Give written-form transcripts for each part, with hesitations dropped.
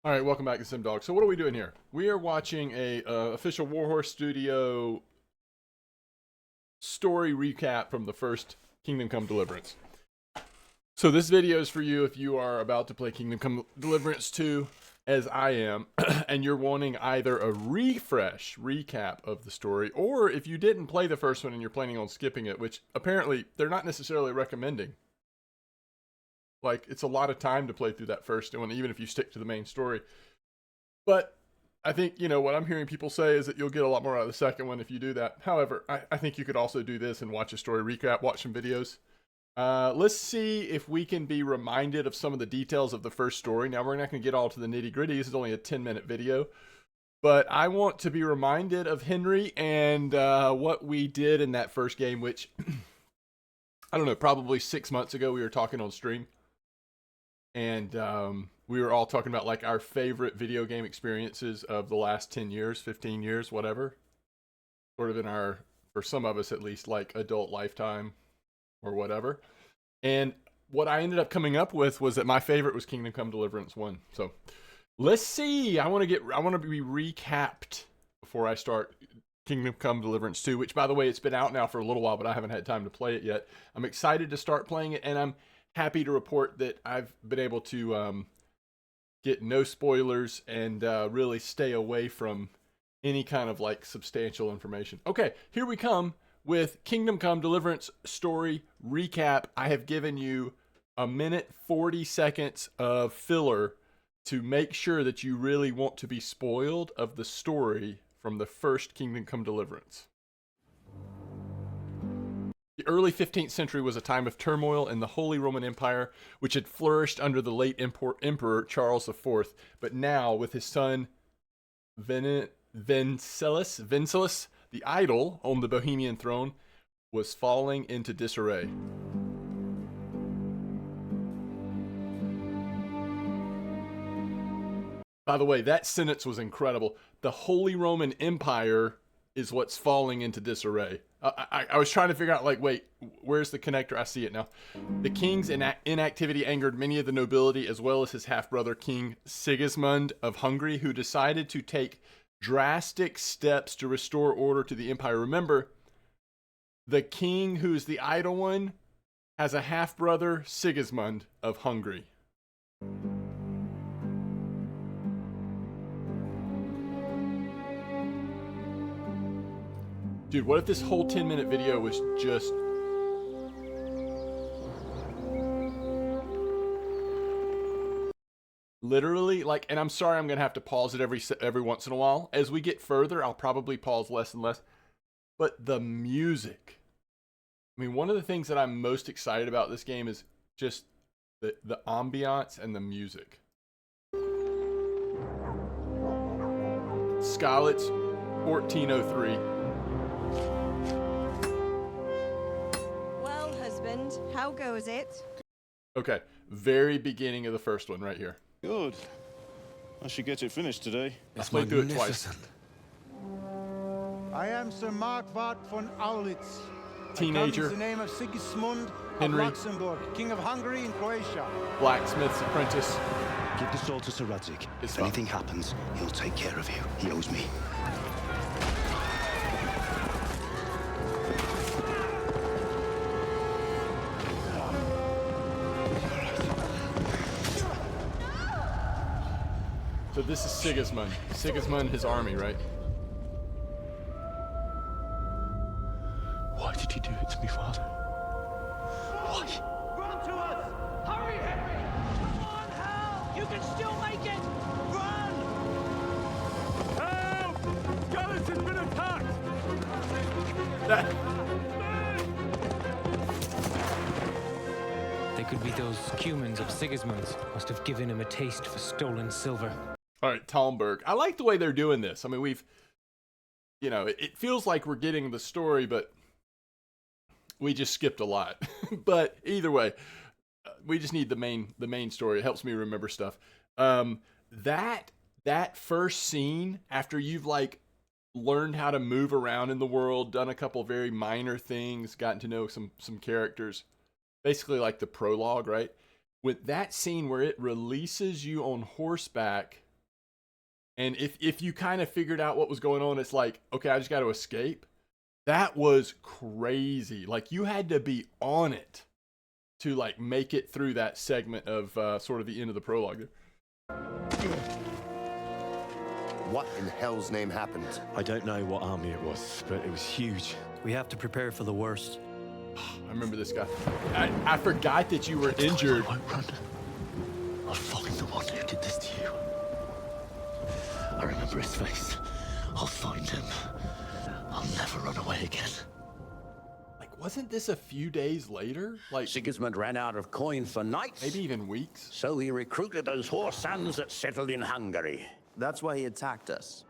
All right, welcome back to MDawg. So what are we doing here? We are watching a official Warhorse Studio story recap from the first Kingdom Come Deliverance. So this video is for you if you are about to play Kingdom Come Deliverance 2, as I am, and you're wanting either a refresh recap of the story, or if you didn't play the first one and you're planning on skipping it, which apparently they're not necessarily recommending. Like, it's a lot of time to play through that first one, even if you stick to the main story. But I think, what I'm hearing people say is that you'll get a lot more out of the second one if you do that. However, I think you could also do this and watch a story recap, watch some videos. Let's see if we can be reminded of some of the details of the first story. Now, we're not going to get all to the nitty-gritty. This is only a 10-minute video. But I want to be reminded of Henry and what we did in that first game, which, I don't know, probably 6 months ago we were talking on stream. And we were all talking about like our favorite video game experiences of the last 10 years, 15 years, whatever. Sort of in our, for some of us at least, like adult lifetime or whatever. And what I ended up coming up with was that my favorite was Kingdom Come Deliverance 1. So let's see. I want to be recapped before I start Kingdom Come Deliverance 2, which, by the way, it's been out now for a little while, but I haven't had time to play it yet. I'm excited to start playing it, and I'm happy to report that I've been able to get no spoilers and really stay away from any kind of like substantial information. Okay, here we come with Kingdom Come Deliverance story recap. I have given you a minute 40 seconds of filler to make sure that you really want to be spoiled of the story from the first Kingdom Come Deliverance. The early 15th century was a time of turmoil in the Holy Roman Empire, which had flourished under the late Emperor Charles IV, but now, with his son Vencellus, the idol on the Bohemian throne, was falling into disarray. By the way, that sentence was incredible. The Holy Roman Empire is what's falling into disarray. I was trying to figure out, like, wait, where's the connector? I see it now. The king's inactivity angered many of the nobility, as well as his half-brother, King Sigismund of Hungary, who decided to take drastic steps to restore order to the empire. Remember, the king who's the idle one has a half-brother, Sigismund of Hungary. Dude, what if this whole 10-minute video was just literally like, and I'm sorry I'm going to have to pause it every once in a while. As we get further, I'll probably pause less and less. But the music. I mean, one of the things that I'm most excited about this game is just the ambiance and the music. Skalitz 1403. How goes it? Okay, very beginning of the first one right here. Good. I should get it finished today. I played through it twice. I am Sir Markwart von Aulitz. Teenager. I come in the name of Sigismund Henry. of Luxembourg, King of Hungary and Croatia. Blacksmith's apprentice. Give the sword to Sir Radzik. It's If anything happens, he'll take care of you. He owes me. So this is Sigismund. Sigismund, his army, right? Why did you do it to me, Father? Why? Run to us! Hurry, Henry! Come on, Hal! You can still make it! Run! Help! Skalitz has been attacked! They could be those cumins of Sigismund's. Must have given him a taste for stolen silver. All right, Talmberg. I like the way they're doing this. I mean, we've, it feels like we're getting the story, but we just skipped a lot. But either way, we just need the main story. It helps me remember stuff. That first scene after you've like learned how to move around in the world, done a couple very minor things, gotten to know some characters, basically like the prologue, right? With that scene where it releases you on horseback And if you kind of figured out what was going on, it's like, okay, I just got to escape. That was crazy. Like, you had to be on it to like make it through that segment of sort of the end of the prologue there. What in hell's name happened? I don't know what army it was, but it was huge. We have to prepare for the worst. I remember this guy. I forgot that you were injured. I won't run. I'll find the one who did this to you. I remember his face. I'll find him. I'll never run away again. Like, wasn't this a few days later? Like, Sigismund ran out of coin for knights. maybe even weeks? So he recruited those whore sons that settled in Hungary. That's why he attacked us.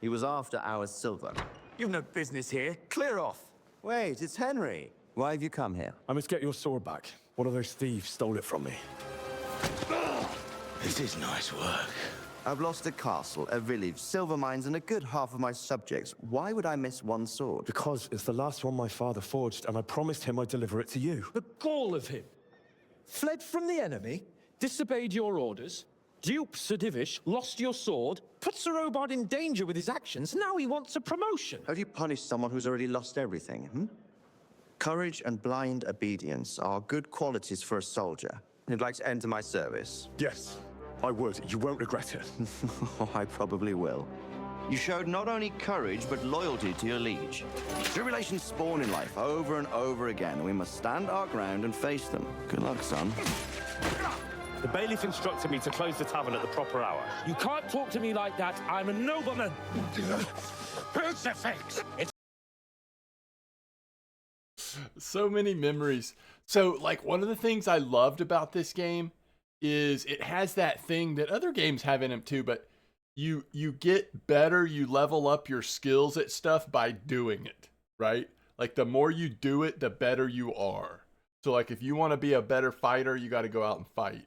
He was after our silver. You've no business here. Clear off. Wait, it's Henry. Why have you come here? I must get your sword back. One of those thieves stole it from me. This is nice work. I've lost a castle, a village, silver mines, and a good half of my subjects. Why would I miss one sword? Because it's the last one my father forged, and I promised him I'd deliver it to you. The gall of him. Fled from the enemy, disobeyed your orders, duped Sir Divish, lost your sword, put Sir Robard in danger with his actions. Now he wants a promotion. How do you punish someone who's already lost everything, Courage and blind obedience are good qualities for a soldier. You'd like to enter my service? Yes, I would. You won't regret it. Oh, I probably will. You showed not only courage, but loyalty to your liege. Tribulations spawn in life over and over again. We must stand our ground and face them. Good luck, son. The bailiff instructed me to close the tavern at the proper hour. You can't talk to me like that. I'm a nobleman. Crucifix! So many memories. So, like, one of the things I loved about this game is it has that thing that other games have in them too, but you get better, you level up your skills at stuff by doing it, right? Like, the more you do it, the better you are. So, like, if you want to be a better fighter, you got to go out and fight.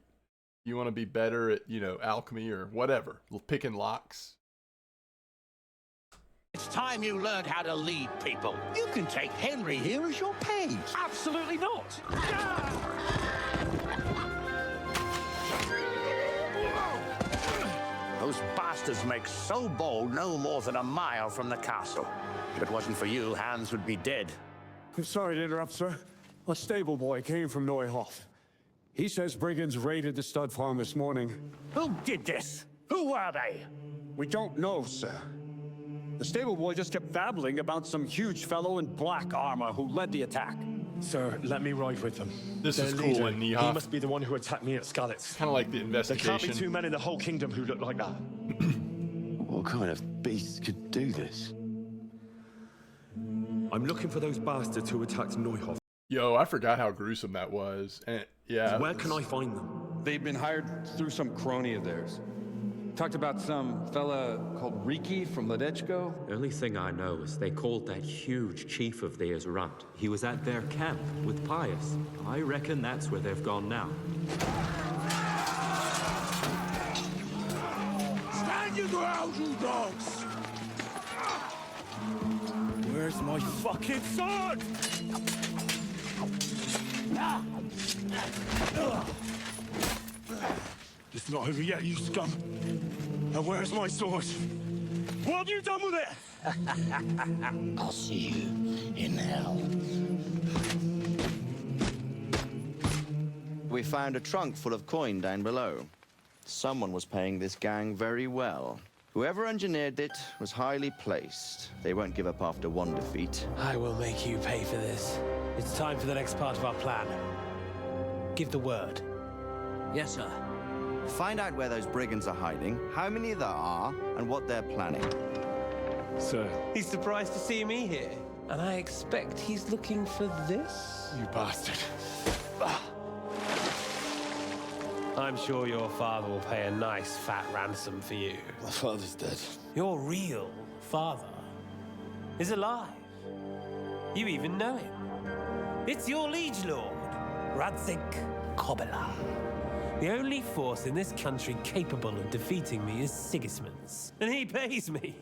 You want to be better at, alchemy or whatever, picking locks. It's time you learned how to lead people. You can take Henry here as your page. Absolutely not. Those bastards make so bold no more than a mile from the castle. If it wasn't for you, Hans would be dead. I'm sorry to interrupt, sir. A stable boy came from Neuhof. He says brigands raided the stud farm this morning. Who did this? Who were they? We don't know, sir. The stable boy just kept babbling about some huge fellow in black armor who led the attack. Sir, let me ride with them. This Their is cool leader, in Neuhof. He must be the one who attacked me at Skalitz. Kind of like the There investigation. can't be two men in the whole kingdom who look like that. What kind of beast could do this? I'm looking for those bastards who attacked Neuhof. Yo, I forgot how gruesome that was. And yeah. Where can I find them? They've been hired through some crony of theirs. Talked about some fella called Riki from Ledechko. The only thing I know is they called that huge chief of theirs Runt. He was at their camp with Pius. I reckon that's where they've gone now. Stand your ground, you dogs! Where's my fucking sword? It's not over yet, you scum. And where's my sword? What have you done with it? I'll see you in hell. We found a trunk full of coin down below. Someone was paying this gang very well. Whoever engineered it was highly placed. They won't give up after one defeat. I will make you pay for this. It's time for the next part of our plan. Give the word. Yes, sir. Find out where those brigands are hiding, how many there are, and what they're planning. Sir. He's surprised to see me here. And I expect he's looking for this? You bastard. I'm sure your father will pay a nice fat ransom for you. My father's dead. Your real father is alive. You even know him. It's your liege lord, Radzik Kobela. The only force in this country capable of defeating me is Sigismund's. And he pays me.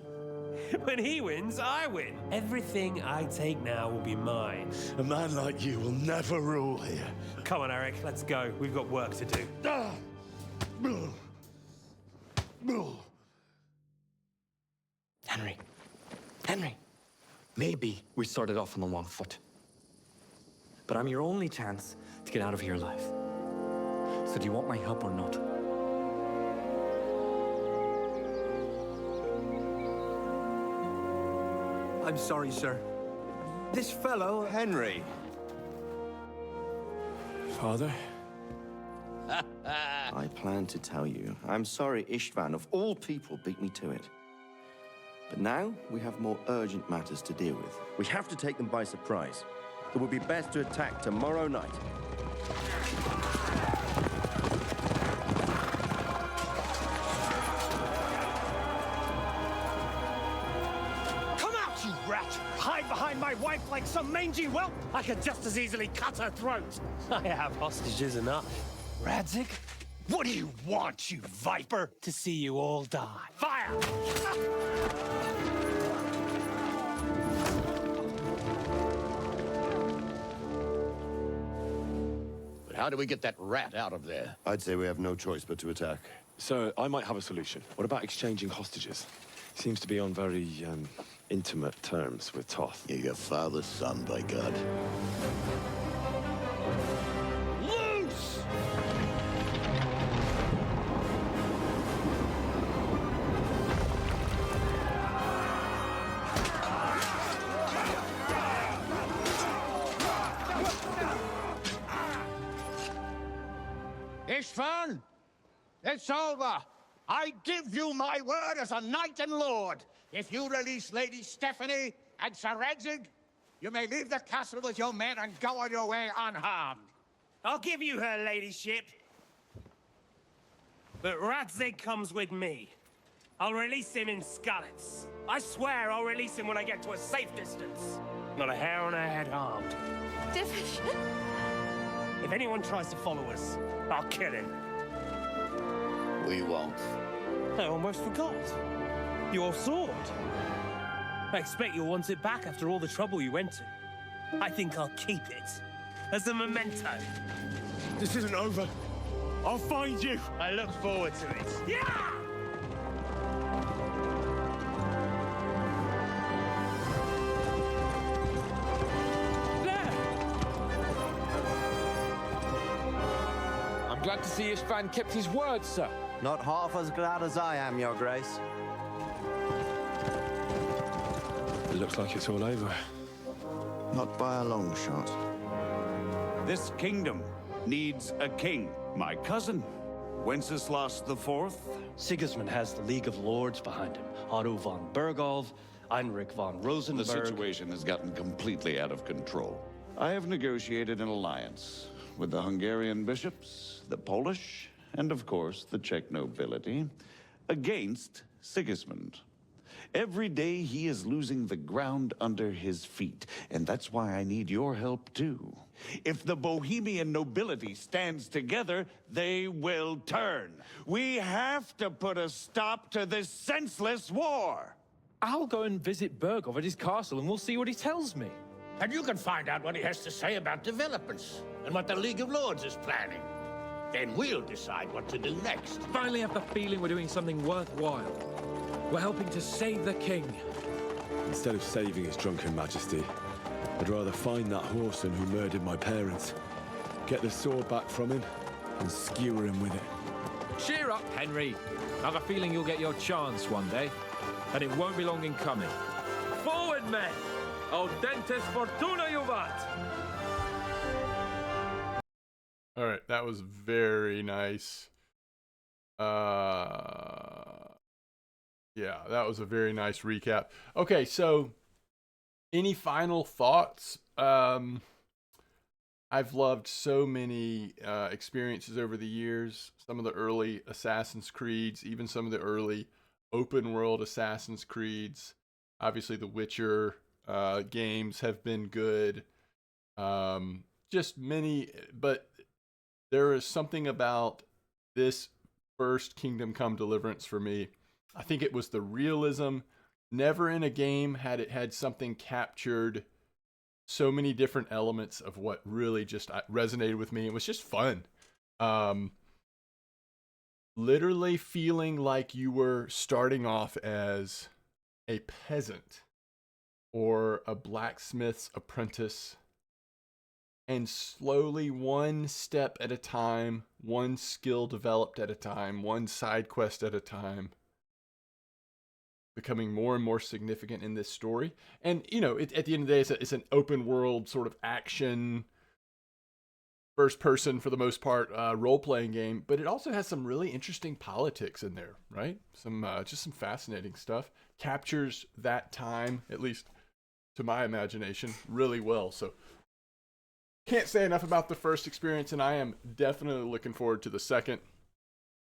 When he wins, I win. Everything I take now will be mine. A man like you will never rule here. Come on, Eric, let's go. We've got work to do. Henry, maybe we started off on the wrong foot. But I'm your only chance to get out of here alive. So do you want my help or not? I'm sorry, sir. This fellow... Henry. Father? I planned to tell you. I'm sorry Istvan, of all people, beat me to it. But now we have more urgent matters to deal with. We have to take them by surprise. It would be best to attack tomorrow night. Come out, you rat! Hide behind my wife like some mangy whelp! I could just as easily cut her throat! I have hostages enough. Radzig, what do you want, you viper? To see you all die. Fire! But how do we get that rat out of there? I'd say we have no choice but to attack. So, I might have a solution. What about exchanging hostages? Seems to be on very, intimate terms with Toth. You're your father's son, by God. Loose! Istvan, it's over. I give you my word as a knight and lord. If you release Lady Stephanie and Sir Radzig, you may leave the castle with your men and go on your way unharmed. I'll give you her ladyship. But Radzig comes with me. I'll release him in Skalitz. I swear I'll release him when I get to a safe distance. Not a hair on her head harmed. Division? If anyone tries to follow us, I'll kill him. We won't. I almost forgot. Your sword. I expect you'll want it back after all the trouble you went to. I think I'll keep it. As a memento. This isn't over. I'll find you. I look forward to it. Yeah! I'm glad to see Istvan kept his word, sir. Not half as glad as I am, Your Grace. It looks like it's all over. Not by a long shot. This kingdom needs a king. My cousin, Wenceslas IV. Sigismund has the League of Lords behind him. Otto von Bergolf, Heinrich von Rosenberg. The situation has gotten completely out of control. I have negotiated an alliance with the Hungarian bishops, the Polish, and of course the Czech nobility, against Sigismund. Every day he is losing the ground under his feet, and that's why I need your help too. If the Bohemian nobility stands together, they will turn. We have to put a stop to this senseless war. I'll go and visit Bergolf at his castle and we'll see what he tells me. And you can find out what he has to say about developments and what the League of Lords is planning. Then we'll decide what to do next. Finally have the feeling we're doing something worthwhile. We're helping to save the king. Instead of saving his drunken majesty, I'd rather find that horseman who murdered my parents, get the sword back from him, and skewer him with it. Cheer up, Henry. I have a feeling you'll get your chance one day, and it won't be long in coming. Forward, men! Audentes fortuna juvat! All right, that was very nice. Yeah, that was a very nice recap. Okay, so any final thoughts? I've loved so many experiences over the years. Some of the early Assassin's Creeds, even some of the early open world Assassin's Creeds. Obviously, the Witcher games have been good. Just many, but there is something about this first Kingdom Come Deliverance for me. I think it was the realism. Never in a game had it had something captured so many different elements of what really just resonated with me. It was just fun. Literally feeling like you were starting off as a peasant or a blacksmith's apprentice, and slowly, one step at a time, one skill developed at a time, one side quest at a time, becoming more and more significant in this story. And, you know, at the end of the day, it's an open world sort of action, first person for the most part, role-playing game, but it also has some really interesting politics in there, right? Some just some fascinating stuff. Captures that time, at least to my imagination, really well. So can't say enough about the first experience, and I am definitely looking forward to the second.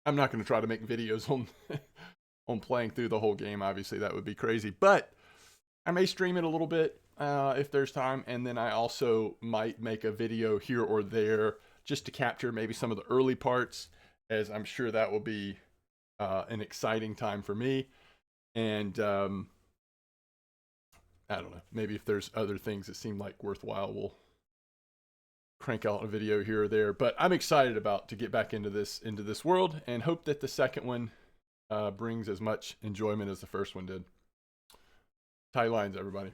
I'm not going to try to make videos on on playing through the whole game. Obviously, that would be crazy, but I may stream it a little bit if there's time, and then I also might make a video here or there just to capture maybe some of the early parts, as I'm sure that will be an exciting time for me. And I don't know, maybe if there's other things that seem like worthwhile, we'll crank out a video here or there. But I'm excited to get back into this world, and hope that the second one brings as much enjoyment as the first one did. Tight lines, everybody.